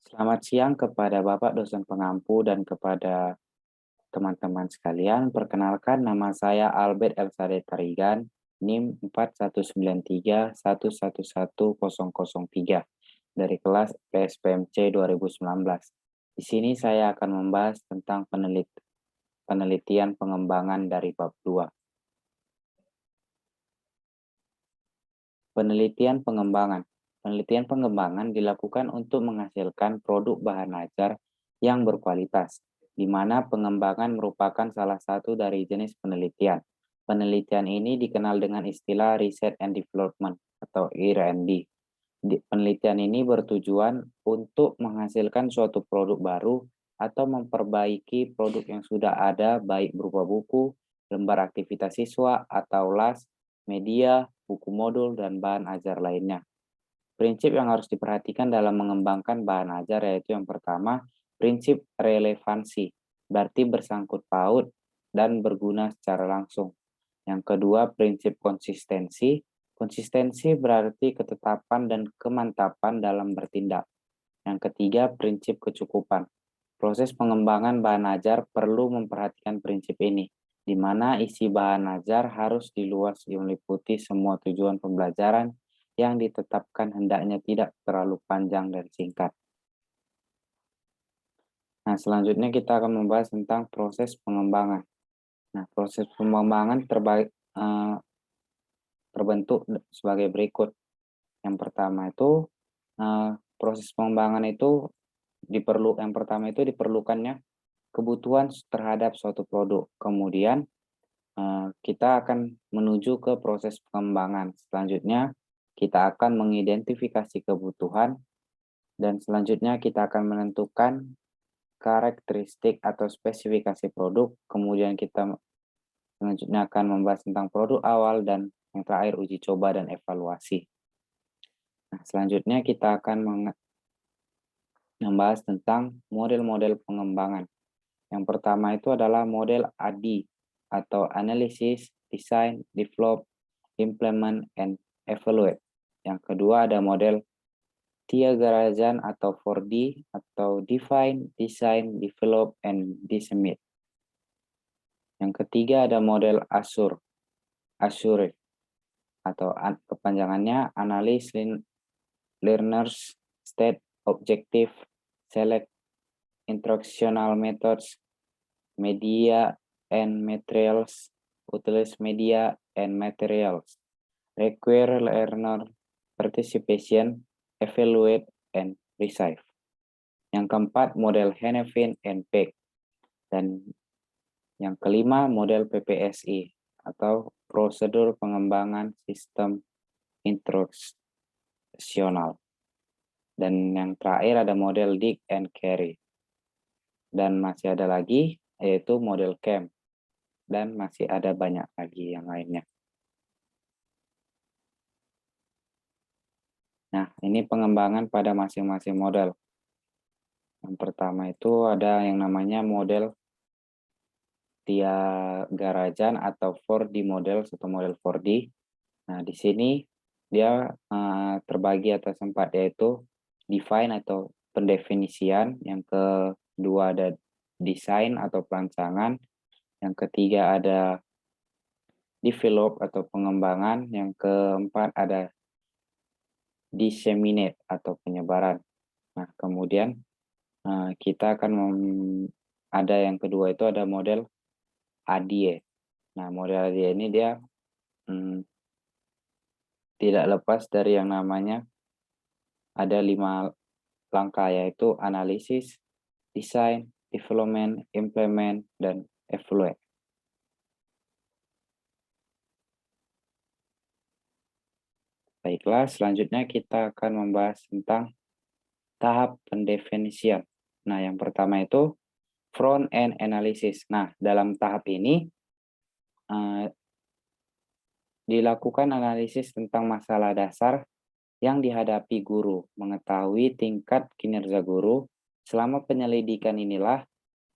Selamat siang kepada Bapak dosen pengampu dan kepada teman-teman sekalian. Perkenalkan, nama saya Albert Elsade Tarigan, NIM 4193111003 dari kelas PSPMC 2019. Di sini saya akan membahas tentang penelitian pengembangan dari bab 2. Penelitian pengembangan. Penelitian pengembangan dilakukan untuk menghasilkan produk bahan ajar yang berkualitas, di mana pengembangan merupakan salah satu dari jenis penelitian. Penelitian ini dikenal dengan istilah Research and Development atau R&D. Penelitian ini bertujuan untuk menghasilkan suatu produk baru atau memperbaiki produk yang sudah ada, baik berupa buku, lembar aktivitas siswa, atau las, media, buku modul, dan bahan ajar lainnya. Prinsip yang harus diperhatikan dalam mengembangkan bahan ajar yaitu yang pertama, prinsip relevansi, berarti bersangkut paut dan berguna secara langsung. Yang kedua, prinsip konsistensi. Konsistensi berarti ketetapan dan kemantapan dalam bertindak. Yang ketiga, prinsip kecukupan. Proses pengembangan bahan ajar perlu memperhatikan prinsip ini, di mana isi bahan ajar harus diluas meliputi semua tujuan pembelajaran yang ditetapkan hendaknya tidak terlalu panjang dan singkat. Nah, selanjutnya kita akan membahas tentang proses pengembangan. Nah, proses pengembangan terbentuk sebagai berikut. Yang pertama itu, proses pengembangan itu yang pertama itu diperlukannya kebutuhan terhadap suatu produk. Kemudian kita akan menuju ke proses pengembangan. Selanjutnya kita akan mengidentifikasi kebutuhan dan selanjutnya kita akan menentukan karakteristik atau spesifikasi produk. Kemudian kita selanjutnya akan membahas tentang produk awal dan yang terakhir uji coba dan evaluasi. Nah, selanjutnya kita akan membahas tentang model-model pengembangan. Yang pertama itu adalah model AD atau Analysis, Design, Develop, Implement, and Evaluate. Yang kedua ada model Thiagarajan atau 4D atau Define, Design, Develop, and Disseminate. Yang ketiga ada model Assure atau kepanjangannya Analyze, Learners, State, Objective, Select, Instructional Methods, Media and Materials, Utilize Media and Materials, Require Learner Participation, Evaluate, and Receive. Yang keempat, model Hennepin and Peck. Dan yang kelima, model PPSI atau Prosedur Pengembangan Sistem Instruksional. Dan yang terakhir ada model Dig and Carry. Dan masih ada lagi, yaitu model CAM. Dan masih ada banyak lagi yang lainnya. Nah, ini pengembangan pada masing-masing model. Yang pertama itu ada yang namanya model Thiagarajan atau 4D model, satu model 4D. Nah, di sini dia terbagi atas 4, yaitu define atau pendefinisian, yang kedua ada desain atau perancangan, yang ketiga ada develop atau pengembangan, yang keempat ada disseminate atau penyebaran. Nah, kemudian kita akan ada yang kedua itu ada model ADIE. Nah, model ADIE ini dia tidak lepas dari yang namanya ada 5 langkah, yaitu analisis, design, development, implement, dan evaluate. Baiklah, selanjutnya kita akan membahas tentang tahap pendefinisian. Nah, yang pertama itu front end analysis. Nah, dalam tahap ini dilakukan analisis tentang masalah dasar yang dihadapi guru, mengetahui tingkat kinerja guru. Selama penyelidikan inilah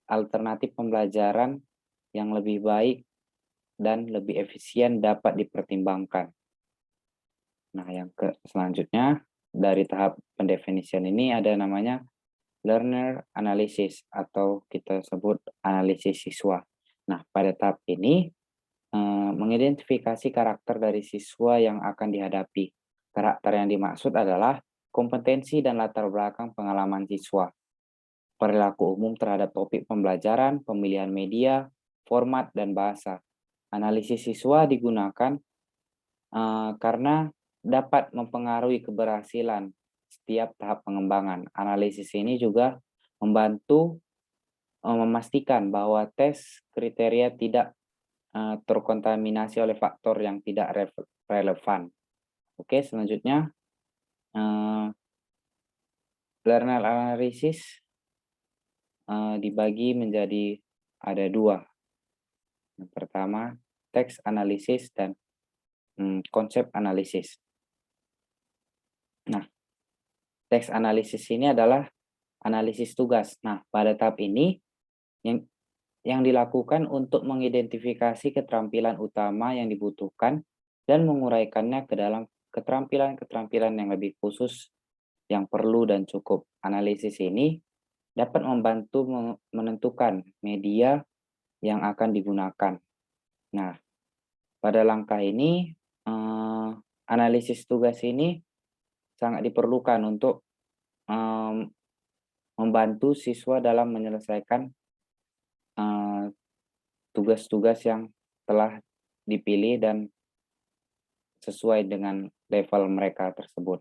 alternatif pembelajaran yang lebih baik dan lebih efisien dapat dipertimbangkan. Nah, yang selanjutnya dari tahap pendefinisian ini ada namanya learner analysis atau kita sebut analisis siswa. Nah, pada tahap ini mengidentifikasi karakter dari siswa yang akan dihadapi. Karakter yang dimaksud adalah kompetensi dan latar belakang pengalaman siswa, perilaku umum terhadap topik pembelajaran, pemilihan media, format, dan bahasa. Analisis siswa digunakan karena dapat mempengaruhi keberhasilan setiap tahap pengembangan. Analisis ini juga membantu memastikan bahwa tes kriteria tidak terkontaminasi oleh faktor yang tidak relevan. Oke, selanjutnya learner analysis dibagi menjadi ada dua. Yang pertama, teks analisis dan konsep analisis. Nah, teks analisis ini adalah analisis tugas. Nah, pada tahap ini yang dilakukan untuk mengidentifikasi keterampilan utama yang dibutuhkan dan menguraikannya ke dalam keterampilan-keterampilan yang lebih khusus yang perlu dan cukup. Analisis ini dapat membantu menentukan media yang akan digunakan. Nah, pada langkah ini, analisis tugas ini sangat diperlukan untuk membantu siswa dalam menyelesaikan tugas-tugas yang telah dipilih dan sesuai dengan level mereka tersebut.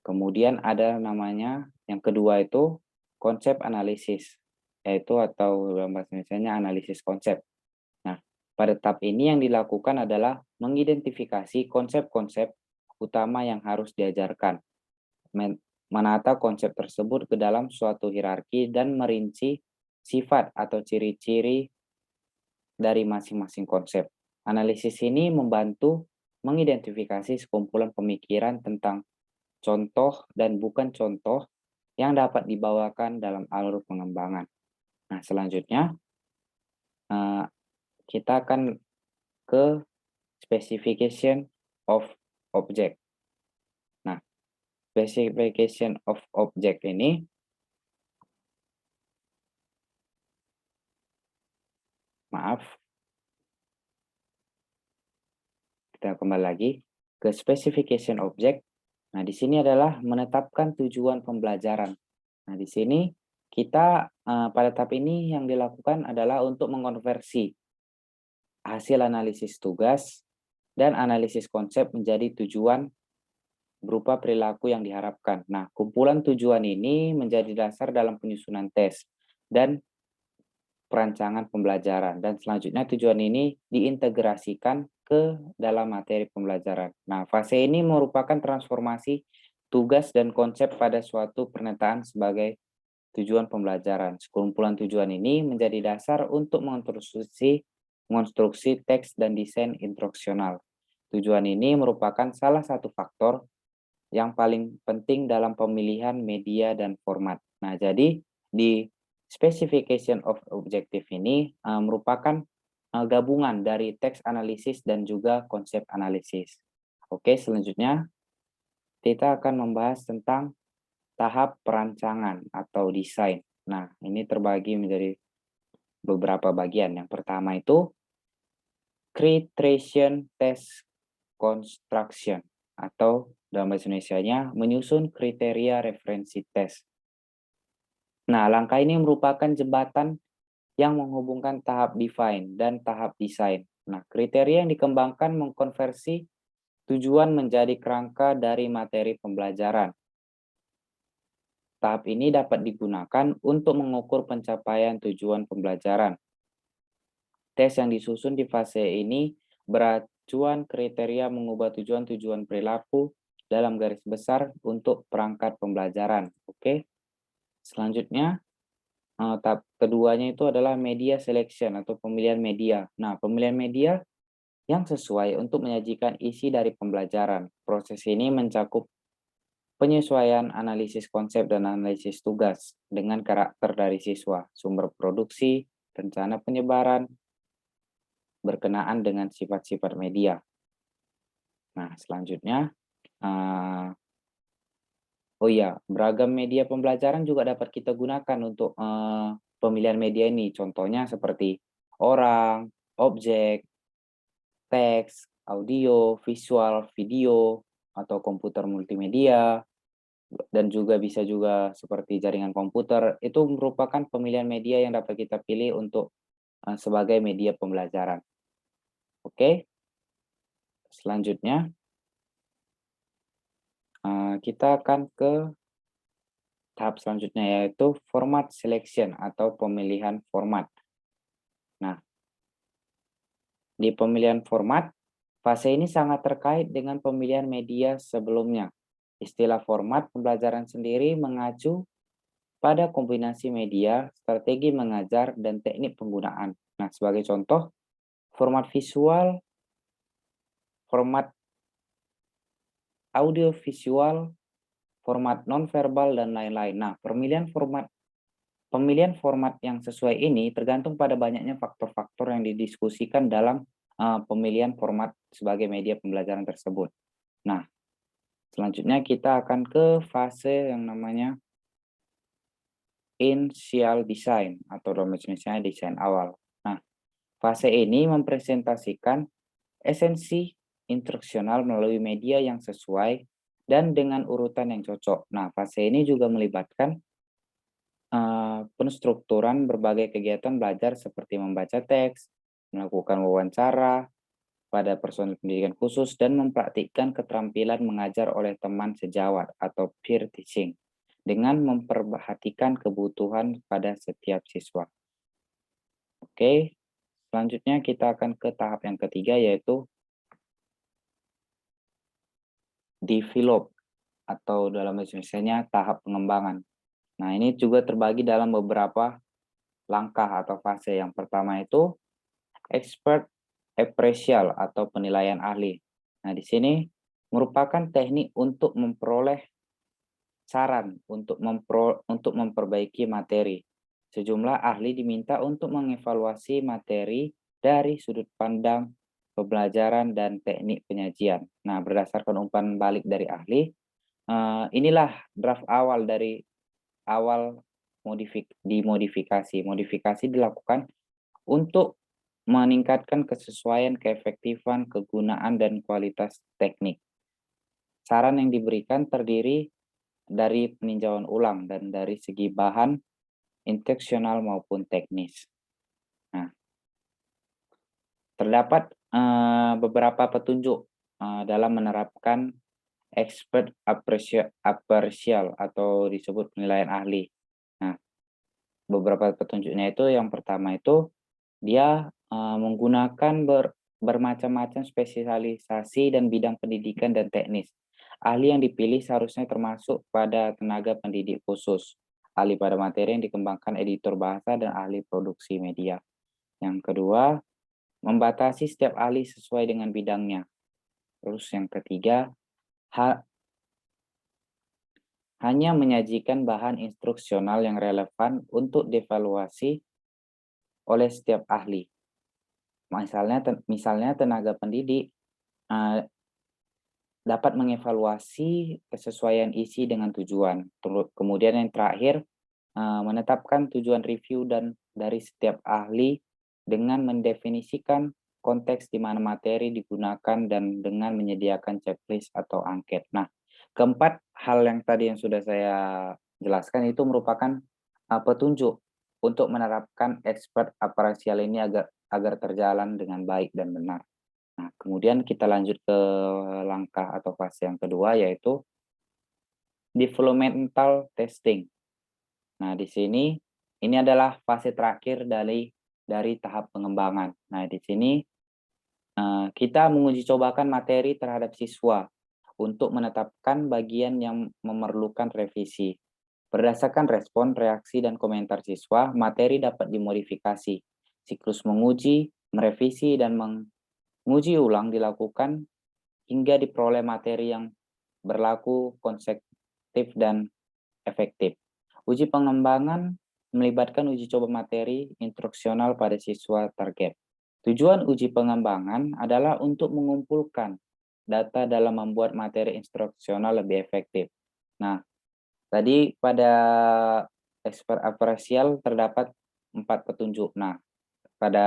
Kemudian ada namanya yang kedua itu konsep analisis, yaitu atau dalam bahasa Indonesianya analisis konsep. Nah, pada tahap ini yang dilakukan adalah mengidentifikasi konsep-konsep utama yang harus diajarkan, menata konsep tersebut ke dalam suatu hierarki dan merinci sifat atau ciri-ciri dari masing-masing konsep. Analisis ini membantu mengidentifikasi sekumpulan pemikiran tentang contoh dan bukan contoh yang dapat dibawakan dalam alur pengembangan. Nah, selanjutnya kita akan ke specification of object. Nah, specification of object ini kita kembali lagi ke specification object. Nah, di sini adalah menetapkan tujuan pembelajaran. Nah, di sini kita pada tahap ini yang dilakukan adalah untuk mengonversi hasil analisis tugas dan analisis konsep menjadi tujuan berupa perilaku yang diharapkan. Nah, kumpulan tujuan ini menjadi dasar dalam penyusunan tes dan perancangan pembelajaran. Dan selanjutnya tujuan ini diintegrasikan ke dalam materi pembelajaran. Nah, fase ini merupakan transformasi tugas dan konsep pada suatu pernyataan sebagai tujuan pembelajaran. Sekumpulan tujuan ini menjadi dasar untuk mengonstruksi teks dan desain instruksional. Tujuan ini merupakan salah satu faktor yang paling penting dalam pemilihan media dan format. Nah, jadi di specification of objective ini merupakan gabungan dari teks analisis dan juga konsep analisis. Oke, selanjutnya kita akan membahas tentang tahap perancangan atau desain. Nah, ini terbagi menjadi beberapa bagian. Yang pertama itu creation test construction atau dalam bahasa Indonesianya menyusun kriteria referensi tes. Nah, langkah ini merupakan jembatan yang menghubungkan tahap define dan tahap desain. Nah, kriteria yang dikembangkan mengkonversi tujuan menjadi kerangka dari materi pembelajaran. Tahap ini dapat digunakan untuk mengukur pencapaian tujuan pembelajaran. Tes yang disusun di fase ini beracuan kriteria mengubah tujuan-tujuan perilaku dalam garis besar untuk perangkat pembelajaran. Oke. Selanjutnya, tahap keduanya itu adalah media selection atau pemilihan media. Nah, pemilihan media yang sesuai untuk menyajikan isi dari pembelajaran. Proses ini mencakup penyesuaian analisis konsep dan analisis tugas dengan karakter dari siswa, sumber produksi, rencana penyebaran, berkenaan dengan sifat-sifat media. Nah, selanjutnya Oh iya, beragam media pembelajaran juga dapat kita gunakan untuk pemilihan media ini. Contohnya seperti orang, objek, teks, audio, visual, video, atau komputer multimedia, dan juga bisa juga seperti jaringan komputer. Itu merupakan pemilihan media yang dapat kita pilih untuk sebagai media pembelajaran. Oke, selanjutnya kita akan ke tahap selanjutnya, yaitu format selection atau pemilihan format. Nah, di pemilihan format, fase ini sangat terkait dengan pemilihan media sebelumnya. Istilah format pembelajaran sendiri mengacu pada kombinasi media, strategi mengajar, dan teknik penggunaan. Nah, sebagai contoh, format visual, format audio-visual, format nonverbal, dan lain-lain. Nah, pemilihan format yang sesuai ini tergantung pada banyaknya faktor-faktor yang didiskusikan dalam pemilihan format sebagai media pembelajaran tersebut. Nah, selanjutnya kita akan ke fase yang namanya initial design atau dalam bahasa Indonesia desain awal. Nah, fase ini mempresentasikan esensi instruksional melalui media yang sesuai dan dengan urutan yang cocok. Nah, fase ini juga melibatkan penstrukturan berbagai kegiatan belajar seperti membaca teks, melakukan wawancara pada personel pendidikan khusus, dan mempraktikkan keterampilan mengajar oleh teman sejawat atau peer teaching dengan memperhatikan kebutuhan pada setiap siswa. Oke, selanjutnya kita akan ke tahap yang ketiga, yaitu develop atau dalam bahasa Indonesia tahap pengembangan. Nah, ini juga terbagi dalam beberapa langkah atau fase. Yang pertama itu expert appraisal atau penilaian ahli. Nah, di sini merupakan teknik untuk memperoleh saran untuk memperbaiki materi. Sejumlah ahli diminta untuk mengevaluasi materi dari sudut pandang pembelajaran dan teknik penyajian. Nah, berdasarkan umpan balik dari ahli, inilah draft awal dari awal dimodifikasi. Modifikasi dilakukan untuk meningkatkan kesesuaian, keefektifan, kegunaan, dan kualitas teknik. Saran yang diberikan terdiri dari peninjauan ulang dan dari segi bahan, instruksional maupun teknis. Nah, terdapat beberapa petunjuk dalam menerapkan expert appraisal atau disebut penilaian ahli. Nah, beberapa petunjuknya itu yang pertama itu dia menggunakan bermacam-macam spesialisasi dan bidang pendidikan dan teknis. Ahli yang dipilih seharusnya termasuk pada tenaga pendidik khusus, ahli pada materi yang dikembangkan editor bahasa, dan ahli produksi media. Yang kedua, membatasi setiap ahli sesuai dengan bidangnya. Terus yang ketiga, hanya menyajikan bahan instruksional yang relevan untuk dievaluasi oleh setiap ahli. Misalnya tenaga pendidik dapat mengevaluasi kesesuaian isi dengan tujuan. Kemudian yang terakhir, menetapkan tujuan review dan dari setiap ahli dengan mendefinisikan konteks di mana materi digunakan dan dengan menyediakan checklist atau angket. Nah, keempat hal yang tadi yang sudah saya jelaskan itu merupakan petunjuk untuk menerapkan expert appraisal ini agar terjalan dengan baik dan benar. Nah, kemudian kita lanjut ke langkah atau fase yang kedua, yaitu developmental testing. Nah, di sini ini adalah fase terakhir dari tahap pengembangan. Nah, di sini kita menguji cobakan materi terhadap siswa untuk menetapkan bagian yang memerlukan revisi. Berdasarkan respon, reaksi, dan komentar siswa, materi dapat dimodifikasi. Siklus menguji, merevisi, dan menguji ulang dilakukan hingga diperoleh materi yang berlaku, konsekutif, dan efektif. Uji pengembangan melibatkan uji coba materi instruksional pada siswa target. Tujuan uji pengembangan adalah untuk mengumpulkan data dalam membuat materi instruksional lebih efektif. Nah, Tadi pada apresial terdapat 4 petunjuk. Nah, pada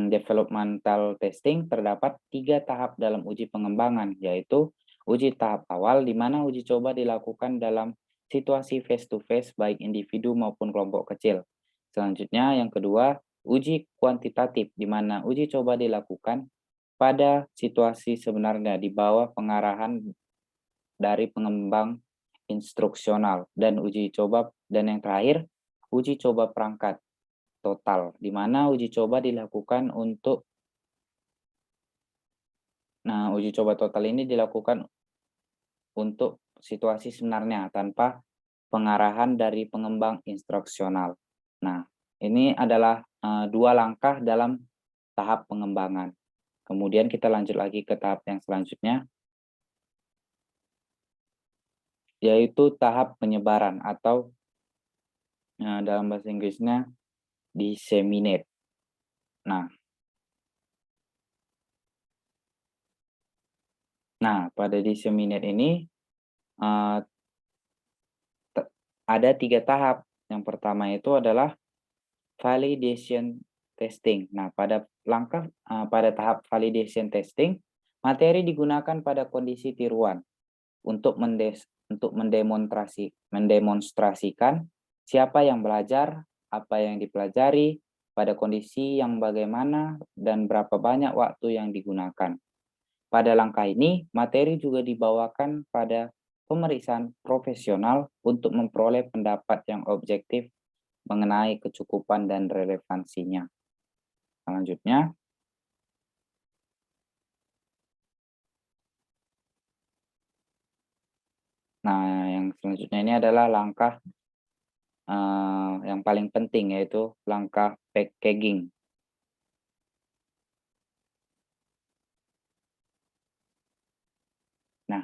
developmental testing terdapat 3 tahap dalam uji pengembangan, yaitu uji tahap awal di mana uji coba dilakukan dalam situasi face to face baik individu maupun kelompok kecil. Selanjutnya yang kedua, uji kuantitatif di mana uji coba dilakukan pada situasi sebenarnya di bawah pengarahan dari pengembang instruksional, dan yang terakhir uji coba perangkat total, di mana uji coba dilakukan uji coba total ini dilakukan untuk situasi sebenarnya tanpa pengarahan dari pengembang instruksional. Nah, ini adalah 2 langkah dalam tahap pengembangan. Kemudian kita lanjut lagi ke tahap yang selanjutnya, yaitu tahap penyebaran atau dalam bahasa Inggrisnya disseminate. Nah, pada disseminate ini ada 3 tahap. Yang pertama itu adalah validation testing. Nah, pada tahap validation testing, materi digunakan pada kondisi tiruan untuk mendemonstrasikan siapa yang belajar, apa yang dipelajari, pada kondisi yang bagaimana, dan berapa banyak waktu yang digunakan. Pada langkah ini, materi juga dibawakan pada pemeriksaan profesional untuk memperoleh pendapat yang objektif mengenai kecukupan dan relevansinya. Selanjutnya, yang selanjutnya ini adalah langkah yang paling penting, yaitu langkah packaging. Nah,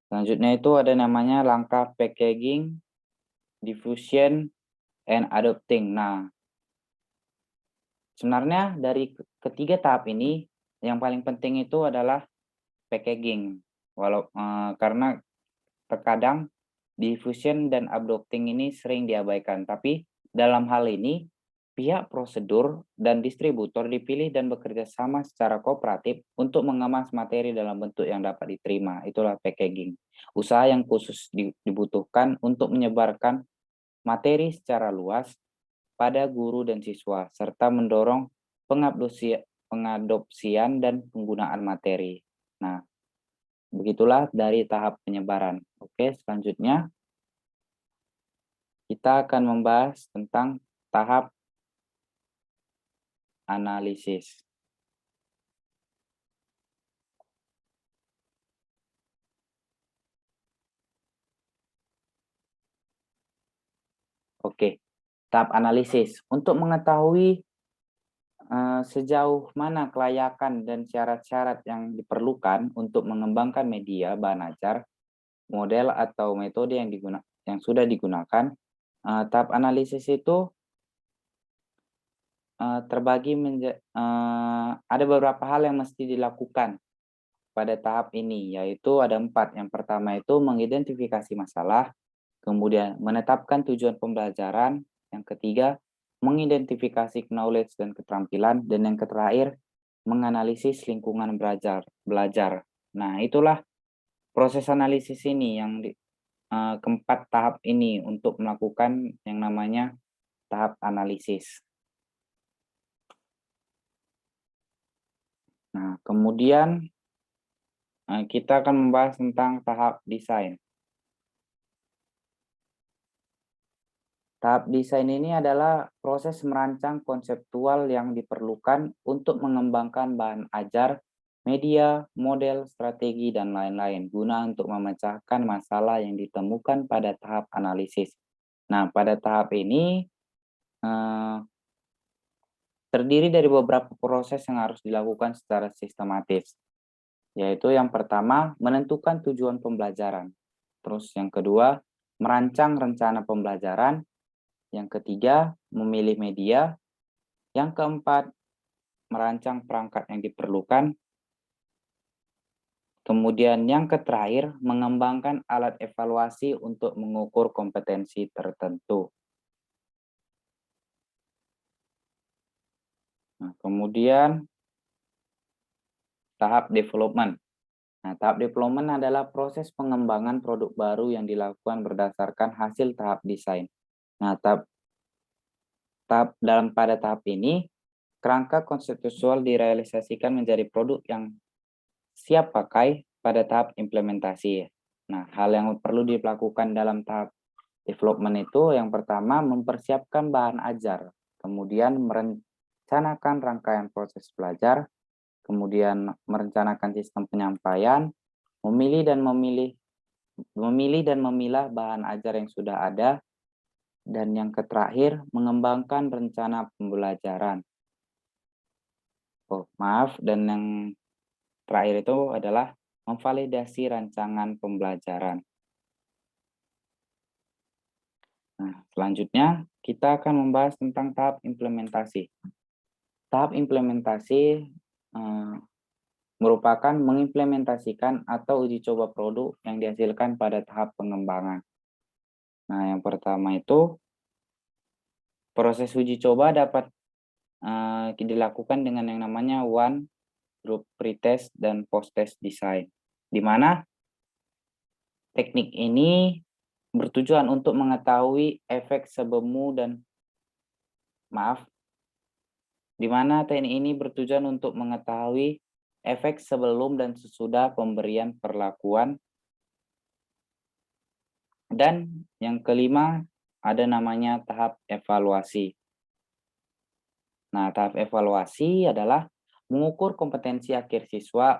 selanjutnya itu ada namanya langkah packaging, diffusion, and adopting. Nah, sebenarnya dari ketiga tahap ini, yang paling penting itu adalah packaging. Karena terkadang diffusion dan adopting ini sering diabaikan, tapi dalam hal ini pihak prosedur dan distributor dipilih dan bekerja sama secara kooperatif untuk mengemas materi dalam bentuk yang dapat diterima. Itulah packaging. Usaha yang khusus dibutuhkan untuk menyebarkan materi secara luas pada guru dan siswa, serta mendorong pengadopsian dan penggunaan materi. Nah, begitulah dari tahap penyebaran. Oke, selanjutnya kita akan membahas tentang tahap analisis. Oke, tahap analisis. Untuk mengetahui sejauh mana kelayakan dan syarat-syarat yang diperlukan untuk mengembangkan media bahan ajar, model atau metode yang sudah digunakan, tahap analisis itu ada beberapa hal yang mesti dilakukan pada tahap ini, yaitu ada 4. Yang pertama itu mengidentifikasi masalah, kemudian menetapkan tujuan pembelajaran, yang ketiga mengidentifikasi knowledge dan keterampilan, dan yang terakhir menganalisis lingkungan belajar. Nah, itulah proses analisis ini yang keempat tahap ini untuk melakukan yang namanya tahap analisis. Nah, kemudian kita akan membahas tentang tahap desain. Tahap desain ini adalah proses merancang konseptual yang diperlukan untuk mengembangkan bahan ajar, media, model, strategi, dan lain-lain guna untuk memecahkan masalah yang ditemukan pada tahap analisis. Nah, pada tahap ini terdiri dari beberapa proses yang harus dilakukan secara sistematis, yaitu yang pertama menentukan tujuan pembelajaran, terus yang kedua merancang rencana pembelajaran, yang ketiga, memilih media. Yang keempat, merancang perangkat yang diperlukan. Kemudian yang terakhir, mengembangkan alat evaluasi untuk mengukur kompetensi tertentu. Nah, kemudian tahap development. Nah, tahap development adalah proses pengembangan produk baru yang dilakukan berdasarkan hasil tahap desain. Nah, pada tahap ini, kerangka konseptual direalisasikan menjadi produk yang siap pakai pada tahap implementasi. Nah, hal yang perlu dilakukan dalam tahap development itu yang pertama mempersiapkan bahan ajar, kemudian merencanakan rangkaian proses belajar, kemudian merencanakan sistem penyampaian, memilih dan memilah bahan ajar yang sudah ada, dan yang terakhir mengembangkan rencana pembelajaran. Oh, maaf, dan yang terakhir itu adalah memvalidasi rancangan pembelajaran. Nah, selanjutnya kita akan membahas tentang tahap implementasi. Tahap implementasi merupakan mengimplementasikan atau uji coba produk yang dihasilkan pada tahap pengembangan. Nah, yang pertama itu proses uji coba dapat dilakukan dengan yang namanya one group pretest dan post-test design, di mana teknik ini bertujuan untuk mengetahui efek sebelum dan di mana teknik ini bertujuan untuk mengetahui efek sebelum dan sesudah pemberian perlakuan. Dan yang kelima ada namanya tahap evaluasi. Nah, tahap evaluasi adalah mengukur kompetensi akhir siswa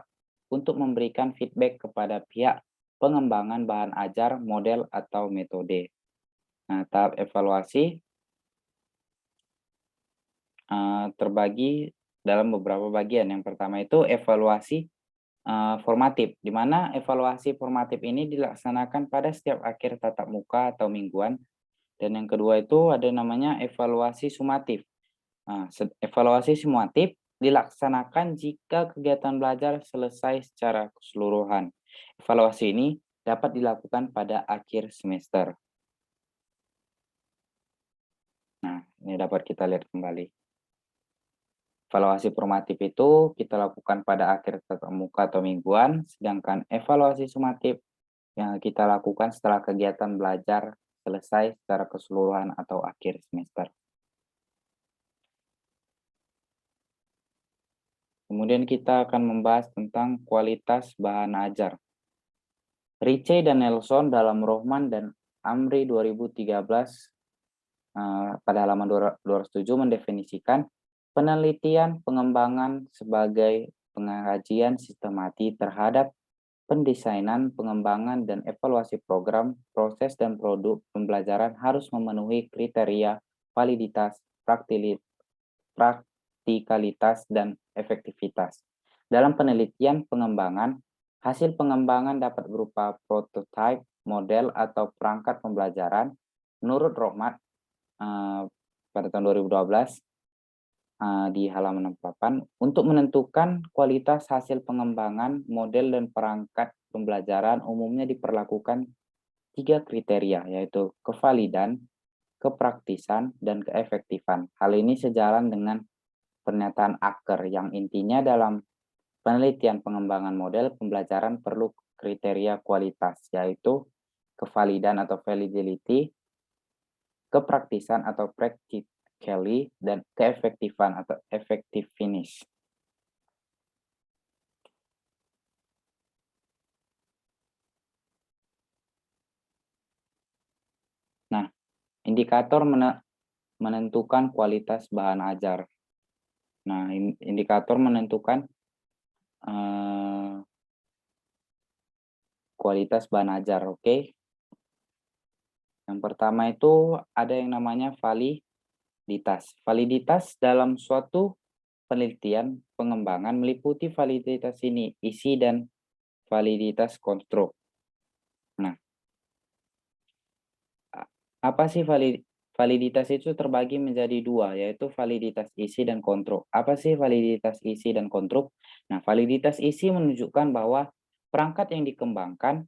untuk memberikan feedback kepada pihak pengembangan bahan ajar, model, atau metode. Nah, tahap evaluasi terbagi dalam beberapa bagian. Yang pertama itu evaluasi formatif, di mana evaluasi formatif ini dilaksanakan pada setiap akhir tatap muka atau mingguan. Dan yang kedua itu ada namanya evaluasi sumatif. Nah, evaluasi sumatif dilaksanakan jika kegiatan belajar selesai secara keseluruhan. Evaluasi ini dapat dilakukan pada akhir semester. Nah, ini dapat kita lihat kembali. Evaluasi formatif itu kita lakukan pada akhir tatap muka atau mingguan, sedangkan evaluasi sumatif yang kita lakukan setelah kegiatan belajar selesai secara keseluruhan atau akhir semester. Kemudian kita akan membahas tentang kualitas bahan ajar. Rice dan Nelson dalam Rohman dan Amri 2013 pada halaman 207 mendefinisikan penelitian pengembangan sebagai pengajian sistematis terhadap pendesainan, pengembangan, dan evaluasi program, proses, dan produk pembelajaran harus memenuhi kriteria validitas, praktikalitas, dan efektivitas. Dalam penelitian pengembangan, hasil pengembangan dapat berupa prototipe, model, atau perangkat pembelajaran. Menurut Rohmat, pada tahun 2012, di halaman 68, untuk menentukan kualitas hasil pengembangan, model, dan perangkat pembelajaran umumnya diperlakukan 3 kriteria, yaitu kevalidan, kepraktisan, dan keefektifan. Hal ini sejalan dengan pernyataan Acker yang intinya dalam penelitian pengembangan model pembelajaran perlu kriteria kualitas, yaitu kevalidan atau validity, kepraktisan atau practically, dan keefektifan atau effective finish. Nah, indikator menentukan kualitas bahan ajar. Nah, indikator menentukan kualitas bahan ajar, oke? Yang pertama itu ada yang namanya validitas. Validitas dalam suatu penelitian pengembangan meliputi validitas ini, isi dan validitas konstruk. Nah, apa sih validitas itu terbagi menjadi dua, yaitu validitas isi dan konstruk. Apa sih validitas isi dan konstruk? Nah, validitas isi menunjukkan bahwa perangkat yang dikembangkan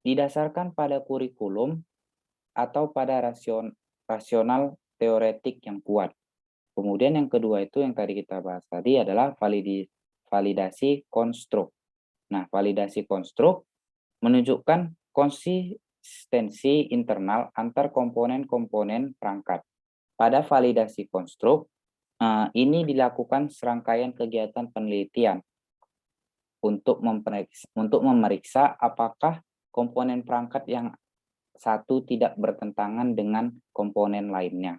didasarkan pada kurikulum atau pada rasional teoretik yang kuat. Kemudian yang kedua itu yang tadi kita bahas tadi adalah validasi konstruk. Nah, validasi konstruk menunjukkan konsistensi internal antar komponen-komponen perangkat. Pada validasi konstruk, ini dilakukan serangkaian kegiatan penelitian untuk memeriksa apakah komponen perangkat yang satu tidak bertentangan dengan komponen lainnya.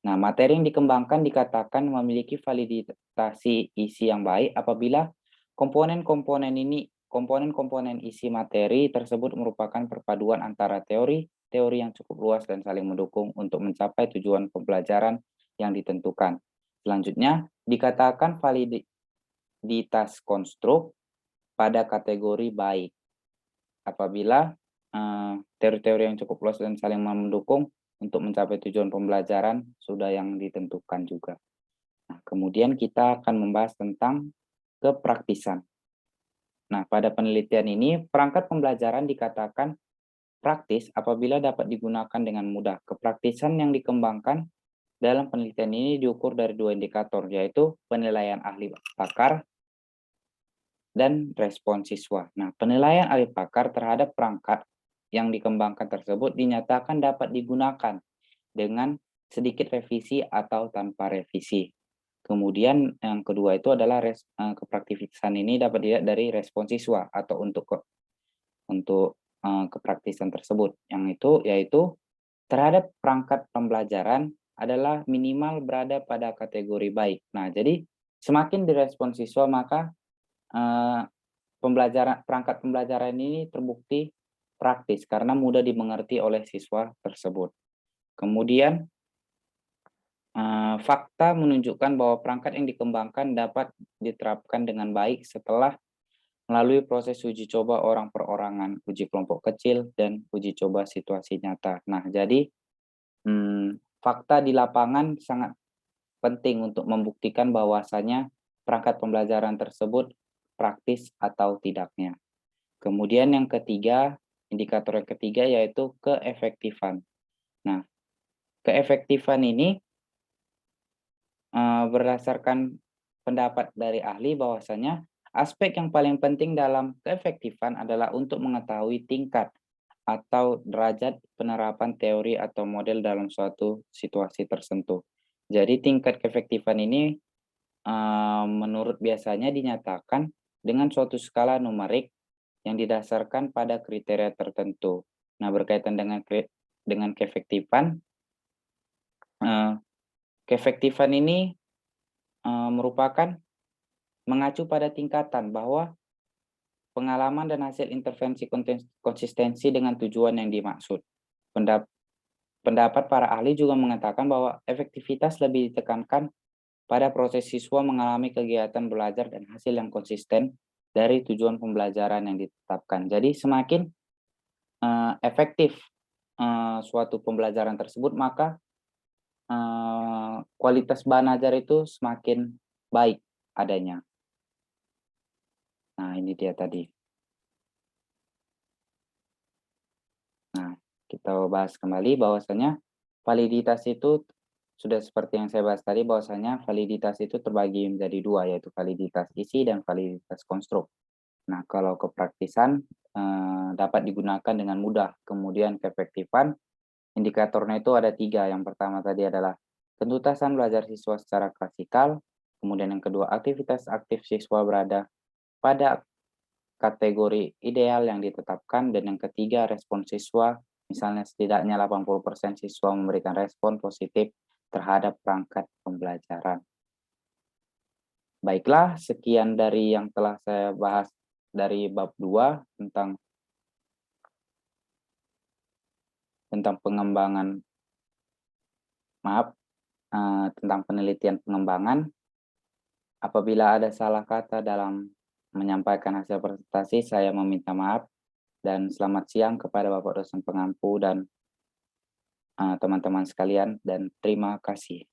Nah, materi yang dikembangkan dikatakan memiliki validasi isi yang baik apabila komponen-komponen isi materi tersebut merupakan perpaduan antara teori yang cukup luas dan saling mendukung untuk mencapai tujuan pembelajaran yang ditentukan. Selanjutnya, dikatakan validitas konstruk pada kategori baik apabila teori-teori yang cukup luas dan saling mendukung untuk mencapai tujuan pembelajaran sudah yang ditentukan juga. Nah, kemudian kita akan membahas tentang kepraktisan. Nah, pada penelitian ini, perangkat pembelajaran dikatakan praktis apabila dapat digunakan dengan mudah. Kepraktisan yang dikembangkan dalam penelitian ini diukur dari dua indikator, yaitu penilaian ahli pakar dan respon siswa. Nah, penilaian ahli pakar terhadap perangkat yang dikembangkan tersebut dinyatakan dapat digunakan dengan sedikit revisi atau tanpa revisi. Kemudian yang kedua itu adalah kepraktisan ini dapat dilihat dari respon siswa atau untuk kepraktisan tersebut. Yang itu yaitu terhadap perangkat pembelajaran adalah minimal berada pada kategori baik. Nah, jadi semakin direspon siswa maka perangkat pembelajaran ini terbukti praktis karena mudah dimengerti oleh siswa tersebut. Kemudian fakta menunjukkan bahwa perangkat yang dikembangkan dapat diterapkan dengan baik setelah melalui proses uji coba orang per orangan, uji kelompok kecil, dan uji coba situasi nyata. Nah, jadi fakta di lapangan sangat penting untuk membuktikan bahwasanya perangkat pembelajaran tersebut praktis atau tidaknya. Kemudian yang ketiga, indikator yang ketiga yaitu keefektifan. Nah, keefektifan ini berdasarkan pendapat dari ahli bahwasanya aspek yang paling penting dalam keefektifan adalah untuk mengetahui tingkat atau derajat penerapan teori atau model dalam suatu situasi tertentu. Jadi tingkat keefektifan ini menurut biasanya dinyatakan dengan suatu skala numerik yang didasarkan pada kriteria tertentu. Nah, berkaitan dengan keefektifan, keefektifan ini merupakan mengacu pada tingkatan bahwa pengalaman dan hasil intervensi konsistensi dengan tujuan yang dimaksud. Pendapat para ahli juga mengatakan bahwa efektivitas lebih ditekankan pada proses siswa mengalami kegiatan belajar dan hasil yang konsisten dari tujuan pembelajaran yang ditetapkan. Jadi semakin efektif suatu pembelajaran tersebut, maka kualitas bahan ajar itu semakin baik adanya. Nah, ini dia tadi. Nah, kita bahas kembali bahwasanya validitas itu sudah seperti yang saya bahas tadi, bahwasanya validitas itu terbagi menjadi dua, yaitu validitas isi dan validitas konstruk. Nah, kalau kepraktisan dapat digunakan dengan mudah. Kemudian keefektifan, indikatornya itu ada tiga. Yang pertama tadi adalah penuntasan belajar siswa secara klasikal. Kemudian yang kedua, aktivitas aktif siswa berada pada kategori ideal yang ditetapkan. Dan yang ketiga, respon siswa. Misalnya setidaknya 80% siswa memberikan respon positif terhadap perangkat pembelajaran. Baiklah, sekian dari yang telah saya bahas dari bab 2 tentang pengembangan, tentang penelitian pengembangan. Apabila ada salah kata dalam menyampaikan hasil presentasi, saya meminta maaf dan selamat siang kepada Bapak dosen pengampu dan teman-teman sekalian, dan terima kasih.